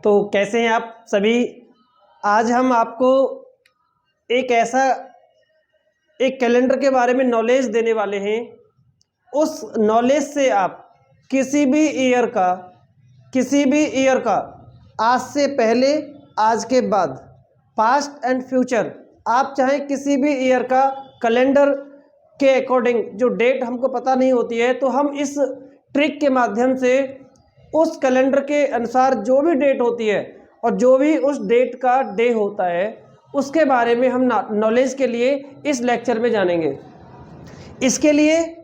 तो कैसे हैं आप सभी। आज हम आपको एक कैलेंडर के बारे में नॉलेज देने वाले हैं। उस नॉलेज से आप किसी भी ईयर का आज से पहले, आज के बाद, पास्ट एंड फ्यूचर, आप चाहे किसी भी ईयर का कैलेंडर के अकॉर्डिंग जो डेट हमको पता नहीं होती है, तो हम इस ट्रिक के माध्यम से उस कैलेंडर के अनुसार जो भी डेट होती है और जो भी उस डेट का डे होता है उसके बारे में हम नॉलेज के लिए इस लेक्चर में जानेंगे। इसके लिए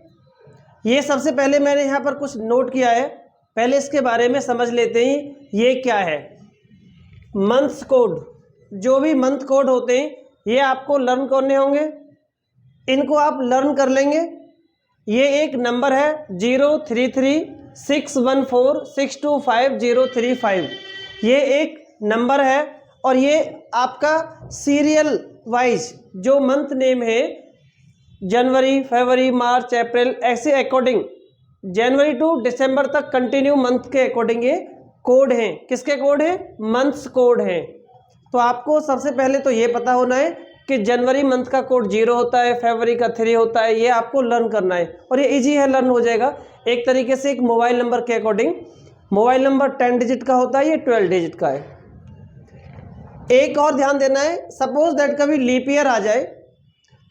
ये सबसे पहले मैंने यहाँ पर कुछ नोट किया है, पहले इसके बारे में समझ लेते हैं। ये क्या है? Months code. जो भी मंथ कोड होते हैं ये आपको लर्न करने होंगे, इनको आप लर्न कर लेंगे। ये एक नंबर है 033614625 ये एक नंबर है और ये आपका सीरियल वाइज जो मंथ नेम है, जनवरी, फरवरी, मार्च, अप्रैल, ऐसे अकॉर्डिंग जनवरी टू दिसंबर तक कंटिन्यू मंथ के अकॉर्डिंग ये कोड हैं। किसके कोड हैं? मंथ्स कोड हैं। तो आपको सबसे पहले तो ये पता होना है कि जनवरी मंथ का कोड 0 होता है, फरवरी का 3 होता है। ये आपको लर्न करना है और ये इजी है, लर्न हो जाएगा एक तरीके से। एक मोबाइल नंबर के अकॉर्डिंग, मोबाइल नंबर 10 डिजिट का होता है, ये 12 डिजिट का है। एक और ध्यान देना है, सपोज दैट कभी लीप ईयर आ जाए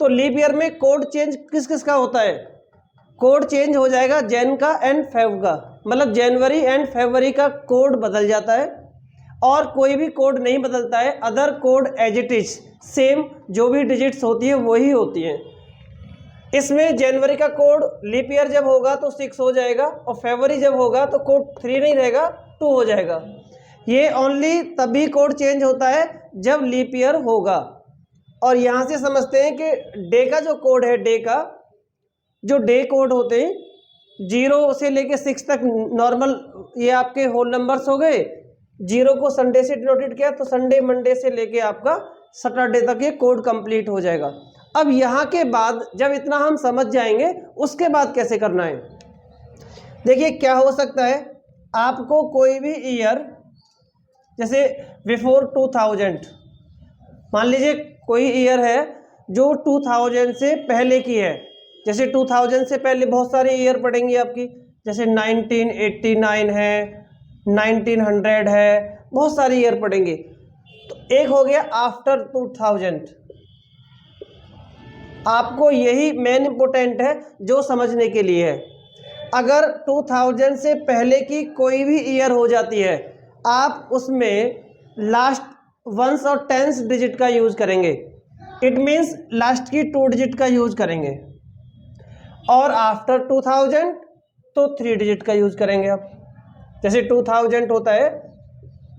तो लीप ईयर में कोड चेंज किस किस का होता है? कोड चेंज हो जाएगा जैन का एंड फेब का, मतलब जनवरी एंड फरवरी का कोड बदल जाता है और कोई भी कोड नहीं बदलता है। Other code as it is same, जो भी डिजिट्स होती है वही होती हैं। इसमें जनवरी का कोड लीप ईयर जब होगा तो 6 हो जाएगा और फरवरी जब होगा तो कोड 3 नहीं रहेगा, 2 हो जाएगा। ये ओनली तभी कोड चेंज होता है जब लीप ईयर होगा। और यहाँ से समझते हैं कि डे का जो कोड है, डे का जो डे कोड होते हैं 0 से लेके 6 तक नॉर्मल, ये आपके होल नंबर्स हो गए। 0 को संडे से डिनोटेड किया तो संडे, मंडे से लेके आपका सैटरडे तक ये कोड कंप्लीट हो जाएगा। अब यहाँ के बाद जब इतना हम समझ जाएंगे उसके बाद कैसे करना है, देखिए क्या हो सकता है। आपको कोई भी ईयर, जैसे बिफोर 2000, मान लीजिए कोई ईयर है जो 2000 से पहले की है। जैसे 2000 से पहले बहुत सारे ईयर पड़ेंगे आपकी, जैसे 1989 है, 1900 है, बहुत सारे ईयर पड़ेंगे। तो एक हो गया आफ्टर 2000। आपको यही मेन इंपॉर्टेंट है जो समझने के लिए है। अगर 2000 से पहले की कोई भी ईयर हो जाती है, आप उसमें लास्ट वंस और टेंस डिजिट का यूज करेंगे। इट मीन्स लास्ट की 2 डिजिट का यूज करेंगे। और आफ्टर 2000 तो 3 डिजिट का यूज करेंगे आप। जैसे 2000 होता है,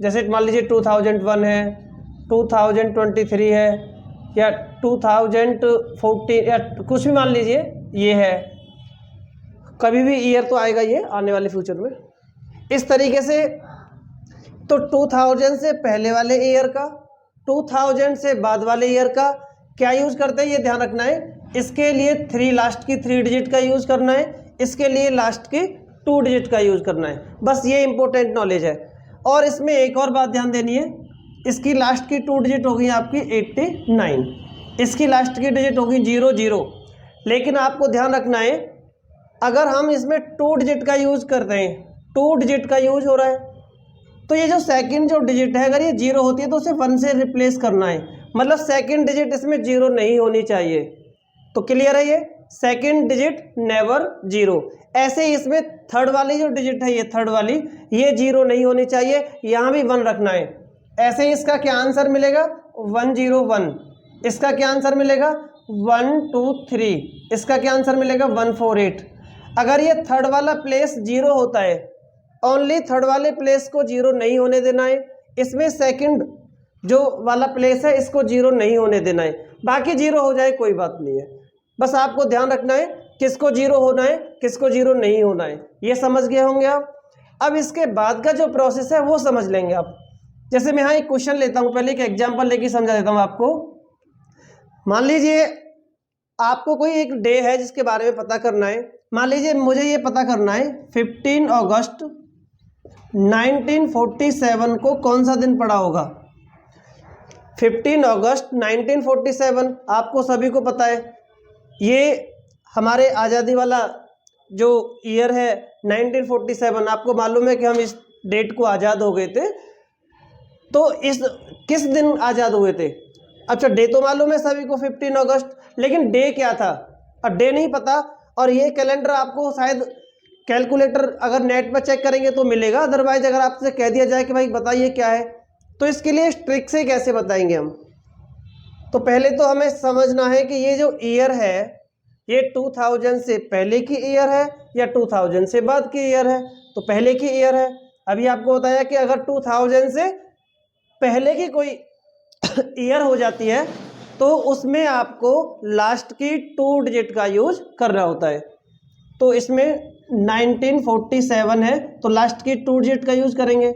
जैसे मान लीजिए 2001 है, 2023 है, या 2014 या कुछ भी मान लीजिए ये है। कभी भी ईयर तो आएगा ये आने वाले फ्यूचर में। इस तरीके से तो 2000 से पहले वाले ईयर का, 2000 से बाद वाले ईयर का क्या यूज करते हैं ये ध्यान रखना है। इसके लिए 3 लास्ट की 3 डिजिट का यूज करना है, इसके लिए लास्ट की 2 डिजिट का यूज करना है। बस ये इंपॉर्टेंट नॉलेज है। और इसमें एक और बात ध्यान देनी है, इसकी लास्ट की 2 डिजिट होगी आपकी 89, इसकी लास्ट की डिजिट होगी 00। लेकिन आपको ध्यान रखना है, अगर हम इसमें 2 डिजिट का यूज करते हैं, 2 डिजिट का यूज हो रहा है, तो ये जो सेकंड जो डिजिट है अगर ये 0 होती है तो उसे 1 से रिप्लेस करना है। मतलब सेकंड डिजिट इसमें 0 नहीं होनी चाहिए। तो क्लियर है, ये सेकंड डिजिट नेवर 0। ऐसे ही इसमें थर्ड वाली जो डिजिट है, ये थर्ड वाली, ये 0 नहीं होनी चाहिए, यहाँ भी 1 रखना है। ऐसे ही इसका क्या आंसर मिलेगा? 101। इसका क्या आंसर मिलेगा? 123। इसका क्या आंसर मिलेगा? 148। अगर ये थर्ड वाला प्लेस 0 होता है, ओनली थर्ड वाले प्लेस को 0 नहीं होने देना है। इसमें सेकंड जो वाला प्लेस है इसको 0 नहीं होने देना है। बाकी 0 हो जाए कोई बात नहीं है, बस आपको ध्यान रखना है किसको 0 होना है, किसको 0 नहीं होना है। ये समझ गए होंगे आप। अब इसके बाद का जो प्रोसेस है वो समझ लेंगे आप। जैसे मैं यहाँ एक क्वेश्चन लेता हूँ, पहले एक एग्जाम्पल लेके समझा देता हूँ आपको। मान लीजिए आपको कोई एक डे है जिसके बारे में पता करना है। मान लीजिए मुझे ये पता करना है 15 अगस्त 1947 को कौन सा दिन पड़ा होगा? 15 अगस्त 1947 आपको सभी को पता है, ये हमारे आज़ादी वाला जो ईयर है 1947, आपको मालूम है कि हम इस डेट को आज़ाद हो गए थे। तो इस किस दिन आज़ाद हुए थे? अच्छा, डे तो मालूम है सभी को 15 अगस्त, लेकिन डे क्या था? और डे नहीं पता। और ये कैलेंडर आपको शायद कैलकुलेटर अगर नेट पर चेक करेंगे तो मिलेगा, अदरवाइज अगर आपसे कह दिया जाए कि भाई बताइए क्या है, तो इसके लिए ट्रिक से कैसे बताएंगे हम? तो पहले तो हमें समझना है कि ये जो ईयर है ये 2000 से पहले की ईयर है या 2000 से बाद की ईयर है। तो पहले की ईयर है। अभी आपको बताया कि अगर 2000 से पहले की कोई ईयर हो जाती है तो उसमें आपको लास्ट की 2 डिजिट का यूज करना होता है। तो इसमें 1947 है तो लास्ट की 2 डिजिट का यूज करेंगे,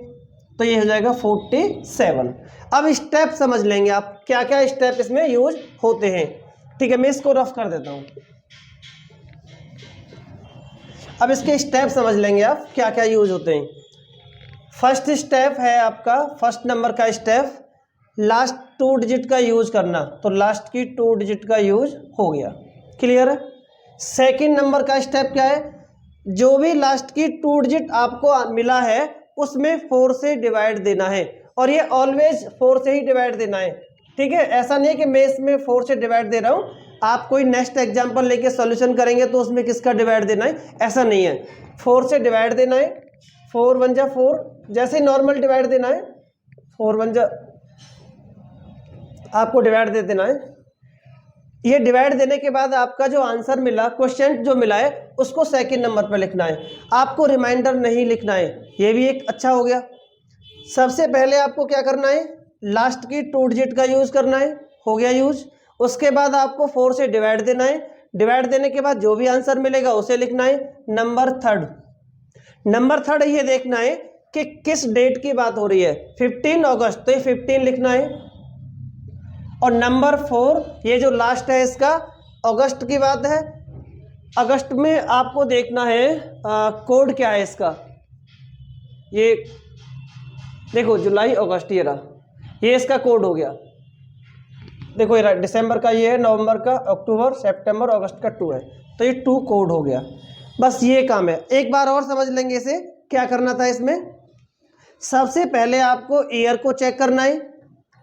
तो ये हो जाएगा 47। अब स्टेप समझ लेंगे आप, क्या क्या स्टेप इसमें यूज होते हैं। ठीक है, मैं इसको रफ कर देता हूँ। अब इसके स्टेप समझ लेंगे आप क्या क्या यूज होते हैं। फर्स्ट स्टेप है आपका, फर्स्ट नंबर का स्टेप, लास्ट 2 डिजिट का यूज करना। तो लास्ट की 2 डिजिट का यूज हो गया, क्लियर है। सेकंड नंबर का स्टेप क्या है? जो भी लास्ट की 2 डिजिट आपको मिला है उसमें 4 से डिवाइड देना है, और ये ऑलवेज 4 से ही डिवाइड देना है। ठीक है, ऐसा नहीं है कि मैं इसमें 4 से डिवाइड दे रहा हूँ, आप कोई नेक्स्ट एग्जांपल लेके सॉल्यूशन करेंगे तो उसमें किसका डिवाइड देना है, ऐसा नहीं है। 4 से डिवाइड देना है, 4 1 जा 4, जैसे नॉर्मल डिवाइड देना है, 4 1 जा आपको डिवाइड दे देना है। ये डिवाइड देने के बाद आपका जो आंसर मिला, क्वेश्चन जो मिला है, उसको सेकंड नंबर पर लिखना है, आपको रिमाइंडर नहीं लिखना है। ये भी एक अच्छा हो गया। सबसे पहले आपको क्या करना है? लास्ट की 2 डिजिट का यूज करना है, हो गया यूज। उसके बाद आपको 4 से डिवाइड देना है, डिवाइड देने के बाद जो भी आंसर मिलेगा उसे लिखना है। नंबर थर्ड ये देखना है कि किस डेट की बात हो रही है, 15 अगस्त, तो ये 15 लिखना है। और नंबर 4 ये जो लास्ट है इसका अगस्त की बात है। अगस्त में आपको देखना है कोड क्या है इसका, ये देखो जुलाई अगस्त, ये रहा, ये इसका कोड हो गया। देखो ये दिसंबर का ये है, नवंबर का, अक्टूबर, सितंबर, अगस्त का 2 है, तो ये 2 कोड हो गया। बस ये काम है। एक बार और समझ लेंगे इसे, क्या करना था इसमें। सबसे पहले आपको ईयर को चेक करना है।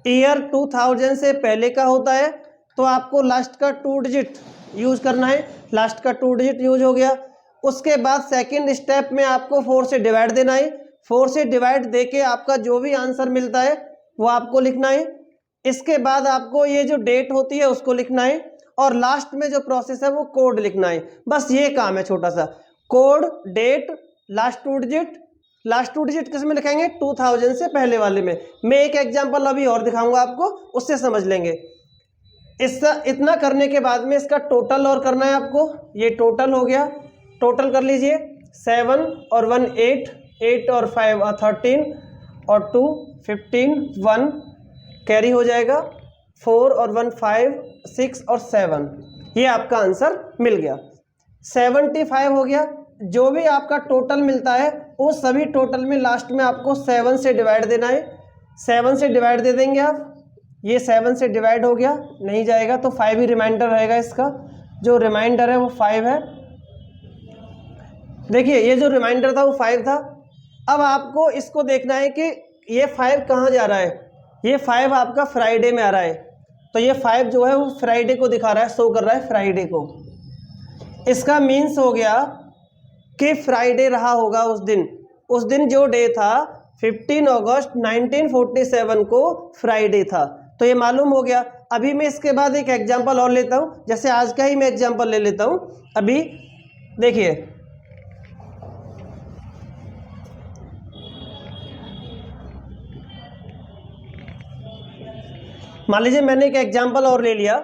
ईयर 2000 से पहले का होता है तो आपको लास्ट का 2 डिजिट यूज करना है, लास्ट का 2 डिजिट यूज हो गया। उसके बाद सेकंड स्टेप में आपको 4 से डिवाइड देना है, 4 से डिवाइड देके आपका जो भी आंसर मिलता है वो आपको लिखना है। इसके बाद आपको ये जो डेट होती है उसको लिखना है, और लास्ट में जो प्रोसेस है वो कोड लिखना है। बस ये काम है छोटा सा, code, date, last 2 digit. Last 2 digit किस में लिखेंगे? 2000 से पहले वाले में। मैं एक एग्जांपल अभी और दिखाऊंगा आपको, उससे समझ लेंगे। इसका इतना करने के बाद में इसका टोटल और करना है आपको। ये टोटल हो गया, टोटल कर लीजिए। 7 और 1 8, 8 और 5 13, और 2 15, 1 कैरी हो जाएगा, 4 और 1 5, 6 और 7, ये आपका आंसर मिल गया। 75 हो गया। जो भी आपका टोटल मिलता है वो सभी टोटल में लास्ट में आपको 7 से डिवाइड देना है। 7 से डिवाइड दे देंगे आप, ये 7 से डिवाइड हो गया, नहीं जाएगा तो 5 ही रिमाइंडर रहेगा। इसका जो रिमाइंडर है वो 5 है। देखिए ये जो रिमाइंडर था वो 5 था। अब आपको इसको देखना है कि ये 5 कहाँ जा रहा है। ये 5 आपका फ्राइडे में आ रहा है, तो ये 5 जो है वो फ्राइडे को दिखा रहा है, शो कर रहा है फ्राइडे को। इसका मीन्स हो गया कि फ्राइडे रहा होगा उस दिन जो डे था 15 अगस्त 1947 को फ्राइडे था, तो ये मालूम हो गया। अभी मैं इसके बाद एक एग्जांपल और लेता हूँ, जैसे आज का ही मैं एग्जांपल ले लेता हूँ। अभी देखिए, मान लीजिए मैंने एक एग्जांपल और ले लिया,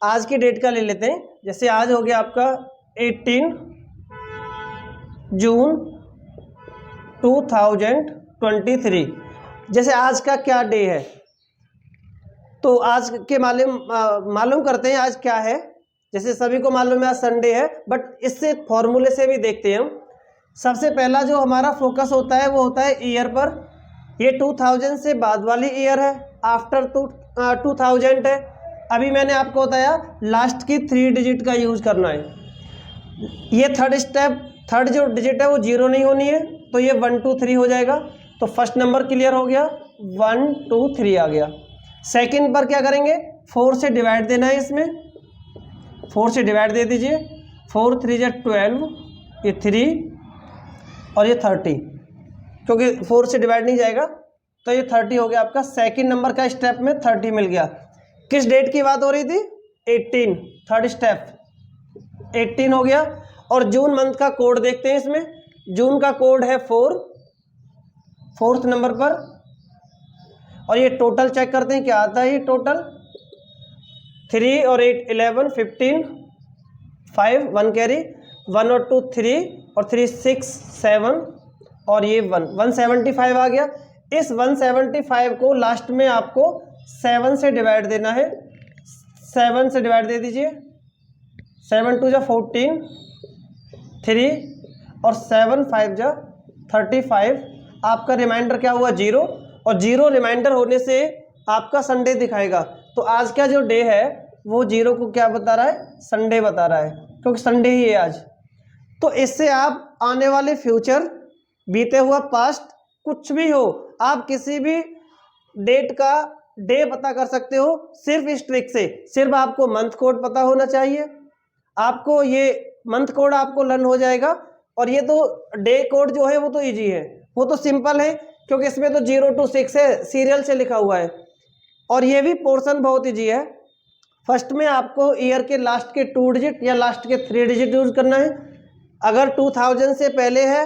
आज की डेट का ले लेते हैं। जैसे आज हो गया आपका 18 जून 2023। जैसे आज का क्या डे है, तो आज के मालूम करते हैं आज क्या है। जैसे सभी को मालूम है आज संडे है, बट इससे फॉर्मूले से भी देखते हैं हम। सबसे पहला जो हमारा फोकस होता है वो होता है ईयर पर। ये 2000 से बाद वाली ईयर है, आफ्टर 2000 है। अभी मैंने आपको बताया लास्ट की 3 डिजिट का यूज़ करना है। ये थर्ड जो डिजिट है वो 0 नहीं होनी है, तो ये 1 2 3 हो जाएगा। तो फर्स्ट नंबर क्लियर हो गया, 1 2 3 आ गया। सेकंड पर क्या करेंगे, 4 से डिवाइड देना है, इसमें 4 से डिवाइड दे दीजिए। 4 3 जा 12, ये 3 और ये 30, क्योंकि 4 से डिवाइड नहीं जाएगा तो ये 30 हो गया आपका। सेकंड नंबर का स्टेप में 30 मिल गया। किस डेट की बात हो रही थी, 18, थर्ड स्टेप 18 हो गया। और जून मंथ का कोड देखते हैं इसमें। जून का कोड है 4, फोर्थ नंबर पर। और ये टोटल चेक करते हैं क्या आता है। ये टोटल 3 और 8 11 15 5 1 कैरी, 1 और 2 3 और 3 6 7 और ये 175 आ गया। इस 175 को लास्ट में आपको 7 से डिवाइड देना है। 7 से डिवाइड दे दीजिए। 7 2 जा 14, 3 और 7 5 जा 35। आपका रिमाइंडर क्या हुआ, 0। और 0 रिमाइंडर होने से आपका संडे दिखाएगा। तो आज का जो डे है वो 0 को क्या बता रहा है, संडे बता रहा है, क्योंकि संडे ही है आज। तो इससे आप आने वाले फ्यूचर, बीते हुआ पास्ट, कुछ भी हो, आप किसी भी डेट का डे पता कर सकते हो सिर्फ इस ट्रिक से। सिर्फ आपको मंथ कोड पता होना चाहिए। आपको ये मंथ कोड आपको लर्न हो जाएगा। और ये तो डे कोड जो है वो तो इजी है, वो तो सिंपल है, क्योंकि इसमें तो 0 to 6 है, सीरियल से लिखा हुआ है। और ये भी पोर्शन बहुत इजी है। फर्स्ट में आपको ईयर के लास्ट के 2 डिजिट या लास्ट के 3 डिजिट यूज करना है। अगर 2000 से पहले है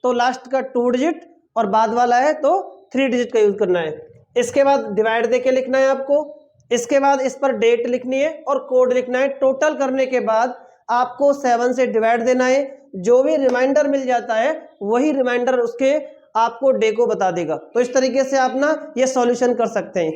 तो लास्ट का 2 डिजिट, और बाद वाला है तो 3 डिजिट का यूज करना है। इसके बाद डिवाइड दे के लिखना है आपको। इसके बाद इस पर डेट लिखनी है और कोड लिखना है। टोटल करने के बाद आपको 7 से डिवाइड देना है। जो भी रिमाइंडर मिल जाता है वही रिमाइंडर उसके आपको डे को बता देगा। तो इस तरीके से आप ना ये सॉल्यूशन कर सकते हैं।